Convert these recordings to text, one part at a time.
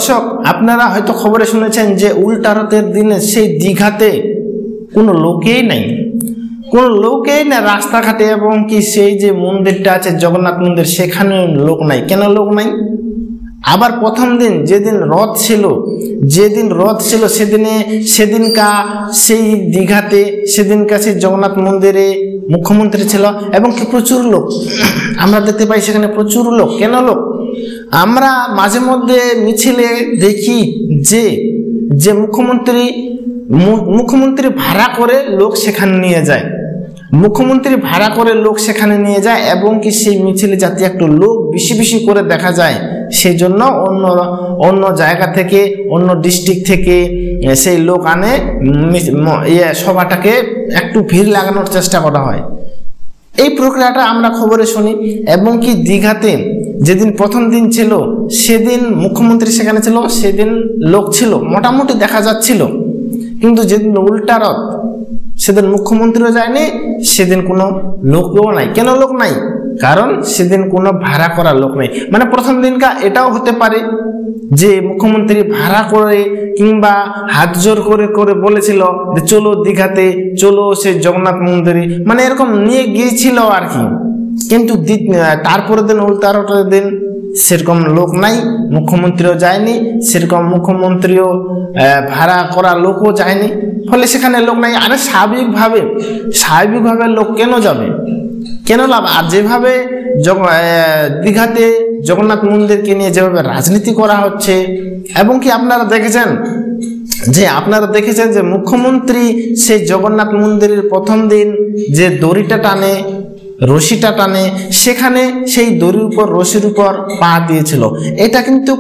দর্শক, আপনারা হয়তো খবরে শুনেছেন যে উল্টা রথের দিনে সেই দীঘাতে কোনো লোকেই নাই, কোনো লোকেই না রাস্তাঘাটে, এবং কি সেই যে মন্দিরটা আছে জগন্নাথ মন্দির, সেখানে লোক নাই। কেন লোক নাই? আবার প্রথম দিন যেদিন রথ ছিল, সেদিনকা সেই দীঘাতে, সেদিনকা সেই জগন্নাথ মন্দিরে মুখ্যমন্ত্রী ছিল, এবং কি প্রচুর লোক আমরা দেখতে পাই সেখানে, প্রচুর লোক। কেন লোক? আমরা মাঝে মধ্যে মিছিলে দেখি যে মুখ্যমন্ত্রী ভাড়া করে লোক সেখানে নিয়ে যায়, এবং কি সেই মিছিলে যাতে একটু লোক বেশি বেশি করে দেখা যায়, সেই জন্য অন্য জায়গা থেকে, অন্য ডিস্ট্রিক্ট থেকে সেই লোক আনে, সভাটাকে একটু ভিড় লাগানোর চেষ্টা করা হয়। এই প্রক্রিয়াটা আমরা খবরে শুনি। এবং কি দীঘাতে যেদিন প্রথম দিন ছিল সেদিন মুখ্যমন্ত্রী সেখানে ছিল, সেদিন লোক ছিল, মোটামুটি দেখা যাচ্ছিল। কিন্তু যেদিন উল্টা রথ সেদিন মুখ্যমন্ত্রীও যায়নি, সেদিন কোনো লোকও নাই। কেন লোক নাই? কারণ সেদিন কোনো ভাড়া করা লোক নেই। মানে প্রথম দিনকা এটাও হতে পারে যে মুখ্যমন্ত্রী ভাড়া করে কিংবা হাত জোর করে করে বলেছিল যে চলো দীঘাতে, চলো সেই জগন্নাথ মন্দিরে, মানে এরকম নিয়ে গিয়েছিল আর কি। কিন্তু তারপরের দিন উল্টা রথের দিন সেরকম লোক নাই, মুখ্যমন্ত্রীও যায়নি, সেরকম মুখ্যমন্ত্রীও ভাড়া করা লোকও যায়নি, ফলে সেখানে লোক নাই। আরে স্বাভাবিকভাবে লোক কেন যাবে, কেন লাভ? আর যেভাবে দীঘাতে জগন্নাথ মন্দিরকে নিয়ে যেভাবে রাজনীতি করা হচ্ছে, এবং কি আপনারা দেখেছেন যে মুখ্যমন্ত্রী সেই জগন্নাথ মন্দিরের প্রথম দিন যে রশিটা টানে, সেখানে সেই দড়ির উপর, রশির উপর পা দিয়েছিল। এটা কিন্তু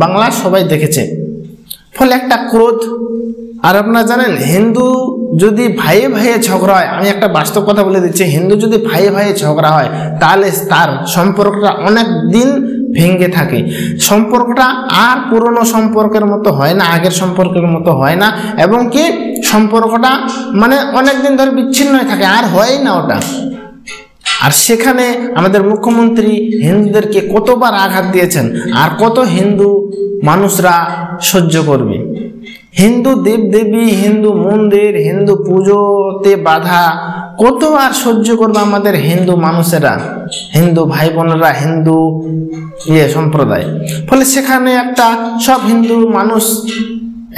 বাংলার সবাই দেখেছে। ফলে একটা ক্রোধ। আর আপনারা জানেন, হিন্দু যদি ভাইয়ে ভাইয়ে ঝগড়া হয়, আমি একটা বাস্তব কথা বলে দিচ্ছি, হিন্দু যদি ভাইয়ে ভাইয়ে ঝগড়া হয় তাহলে তার সম্পর্কটা অনেক দিন ভেঙে থাকে। সম্পর্কটা আর পুরনো সম্পর্কের মতো হয় না, আগের সম্পর্কের মতো হয় না, এবং কি সম্পর্কটা মানে অনেক দিন ধরে বিচ্ছিন্ন হয়ে থাকে, আর হয় না ওটা। আর সেখানে আমাদের মুখ্যমন্ত্রী হিন্দুদেরকে কতবার আঘাত দিয়েছেন, আর কত হিন্দু মানুষরা সহ্য করবে? হিন্দু দেবদেবী, হিন্দু মন্দির, হিন্দু পুজোতে বাধা কত আর সহ্য করবে আমাদের হিন্দু মানুষেরা, হিন্দু ভাই বোনেরা, হিন্দু সম্প্রদায়। ফলে সেখানে একটা সব হিন্দু মানুষ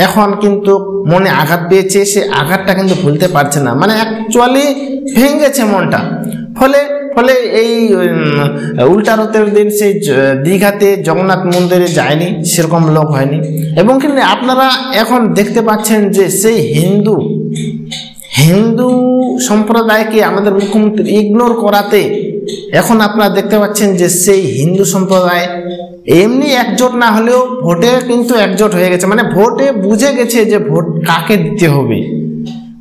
এখন কিন্তু মনে আঘাত পেয়েছে, সে আঘাতটা কিন্তু ভুলতে পারছে না, মানে অ্যাকচুয়ালি ভেঙেছে মনটা। ফলে এই উল্টা রথের দিন সেই দীঘাতে জগন্নাথ মন্দিরে যায়নি, সেরকম লোক হয়নি। এবং কিন্তু আপনারা এখন দেখতে পাচ্ছেন যে সেই হিন্দু সম্প্রদায়কে আমাদের মুখ্যমন্ত্রী ইগনোর করাতে এখন আপনারা দেখতে পাচ্ছেন যে সেই হিন্দু সম্প্রদায় এমনি একজোট না হলেও ভোটে কিন্তু একজোট হয়ে গেছে। মানে ভোটে বুঝে গেছে যে ভোট কাকে দিতে হবে,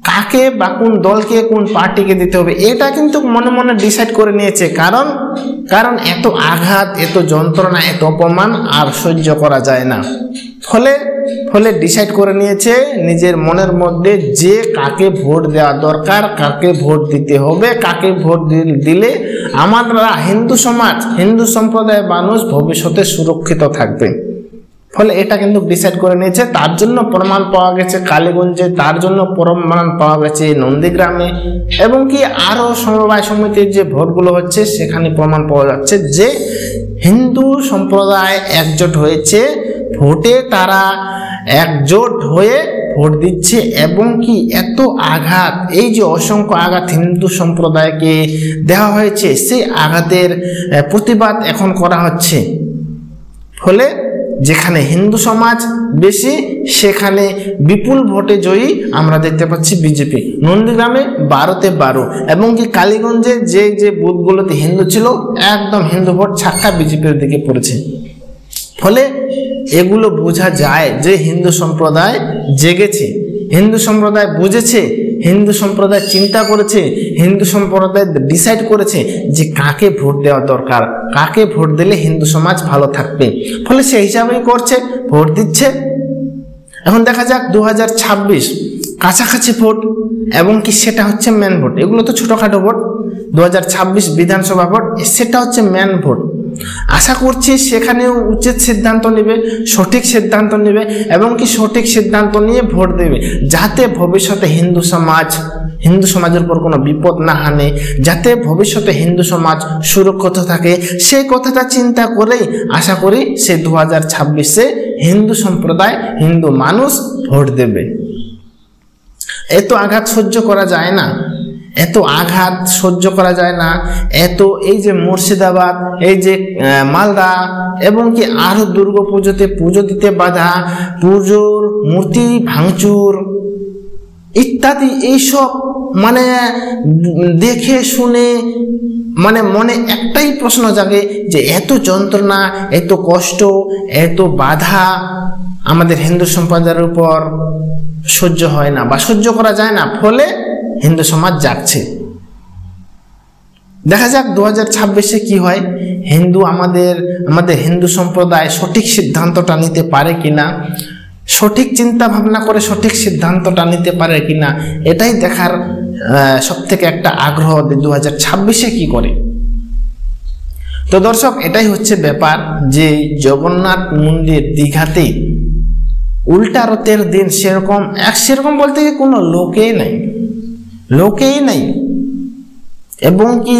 কাকে বা কোন দলকে, কোন পার্টিকে দিতে হবে, এটা কিন্তু মনে মনে ডিসাইড করে নিয়েছে। কারণ এত আঘাত, এত যন্ত্রণা, এত অপমান আর সহ্য করা যায় না। ফলে ডিসাইড করে নিয়েছে নিজের মনের মধ্যে যে কাকে ভোট দেওয়া দরকার, কাকে ভোট দিতে হবে, কাকে ভোট দিলে আমরা হিন্দু সমাজ, হিন্দু সম্প্রদায়ের মানুষ ভবিষ্যতে সুরক্ষিত থাকবে। ফলে এটা কিন্তু ডিসাইড করে নিয়েছে। তার জন্য প্রমাণ পাওয়া গেছে কালীগঞ্জে, তার জন্য প্রমাণ পাওয়া গেছে নন্দীগ্রামে, এবং কি আরো সমবায় সমিতির যে ভোটগুলো হচ্ছে সেখানে প্রমাণ পাওয়া যাচ্ছে যে হিন্দু সম্প্রদায় একজোট হয়েছে, ভোটে তারা একজোট হয়ে ভোট দিচ্ছে। এবং কি এত আঘাত, এই যে অসংখ্য আঘাত হিন্দু সম্প্রদায়কে দেওয়া হয়েছে, সেই আঘাতের প্রতিবাদ এখন করা হচ্ছে। ফলে যেখানে হিন্দু সমাজ বেশি সেখানে বিপুল ভোটে জয়ী আমরা দেখতে পাচ্ছি বিজেপি। নন্দীগ্রামে 12তে 12, এবং কি কালীগঞ্জে যে বুথগুলোতে হিন্দু ছিল একদম হিন্দু ভোট ছাক্কা বিজেপির দিকে পড়েছে। ফলে এগুলো বোঝা যায় যে হিন্দু সম্প্রদায় জেগেছে, হিন্দু সম্প্রদায় বুঝেছে, হিন্দু সম্প্রদায় চিন্তা করেছে, হিন্দু সম্প্রদায় ডিসাইড করেছে যে কাকে ভোট দেওয়া দরকার, কাকে ভোট দিলে হিন্দু সমাজ ভালো থাকবে। ফলে সেই হিসাবেই করছে, ভোট দিচ্ছে। এখন দেখা যাক 2026 কাছাকাছি ভোট, এবং কি সেটা হচ্ছে মেন ভোট। এগুলো তো ছোটোখাটো ভোট, 2026 বিধানসভা ভোট, সেটা হচ্ছে মেন ভোট। আশা করছি সেখানেও উচিত সিদ্ধান্ত নেবে, সঠিক সিদ্ধান্ত নেবে এবং কি সঠিক সিদ্ধান্ত নিয়ে ভোট দেবে, যাতে ভবিষ্যতে হিন্দু সমাজের উপর কোনো বিপদ না হানে, যাতে ভবিষ্যতে হিন্দু সমাজ সুরক্ষিত থাকে। সেই কথাটা চিন্তা করেই আশা করি সে 2026-এ হিন্দু সম্প্রদায়, হিন্দু মানুষ ভোট দেবে। এত আঘাত সহ্য করা যায় না, এত আঘাত সহ্য করা যায় না। এই যে মুর্শিদাবাদ, এই যে মালদা এবং কি আরো দুর্গাপুজোতে পুজো দিতে বাধা, পুজোর মূর্তি ভাঙচুর ইত্যাদি, এইসব মানে দেখে শুনে মানে মনে একটাই প্রশ্ন জাগে যে এত যন্ত্রণা, এত কষ্ট, এত বাধা আমাদের হিন্দু সম্প্রদায়ের উপর সহ্য হয় না বা সহ্য করা যায় না, ফলে হিন্দু সমাজ জাগছে। দেখা যাক 2026-এ কি হয়। আমাদের হিন্দু সম্প্রদায় সঠিক সিদ্ধান্তটা নিতে পারে কিনা, সঠিক চিন্তা ভাবনা করে সঠিক সিদ্ধান্তটা নিতে পারে কিনা, এটাই দেখার সব থেকে একটা আগ্রহ 2026-এ কি করে। তো দর্শক, এটাই হচ্ছে ব্যাপার যে জগন্নাথ মন্দির দীঘাতে উল্টা রথের দিন সেরকম বলতে কোনো লোকেই নাই। এবং কি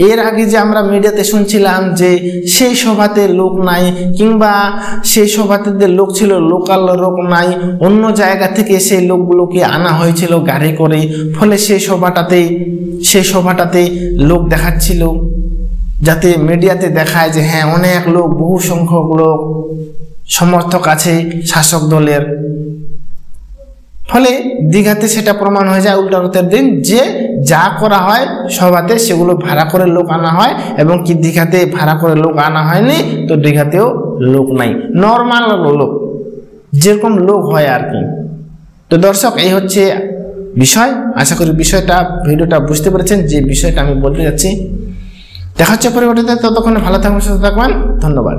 এর আগে যে আমরা মিডিয়াতে শুনছিলাম যে সেই সভাতে লোক নাই, কিংবা সেই সভাতে যে লোক ছিল লোকাল লোক নাই, অন্য জায়গা থেকে সেই লোকগুলোকে আনা হয়েছিল গাড়ি করে, ফলে সেই সভাটাতে লোক দেখাচ্ছিল, যাতে মিডিয়াতে দেখায় যে হ্যাঁ অনেক লোক, বহু সংখ্যক লোক সমর্থক আছে শাসক দলের। ফলে দীঘাতে সেটা প্রমাণ হয়ে যায় উল্টা রথের দিন যে যা করা হয় সভাতে সেগুলো ভাড়া করে লোক আনা হয়, এবং কি দীঘাতে ভাড়া করে লোক আনা হয়নি, তো দীঘাতেও লোক নাই, নর্মাল লোক যেরকম লোক হয় আর কি। তো দর্শক, এই হচ্ছে বিষয়। আশা করি ভিডিওটা বুঝতে পেরেছেন যে বিষয়টা আমি বলতে যাচ্ছি। দেখা হচ্ছে পরবর্তীতে, ততক্ষণে ভালো থাকবেন, সুস্থ থাকবেন, ধন্যবাদ।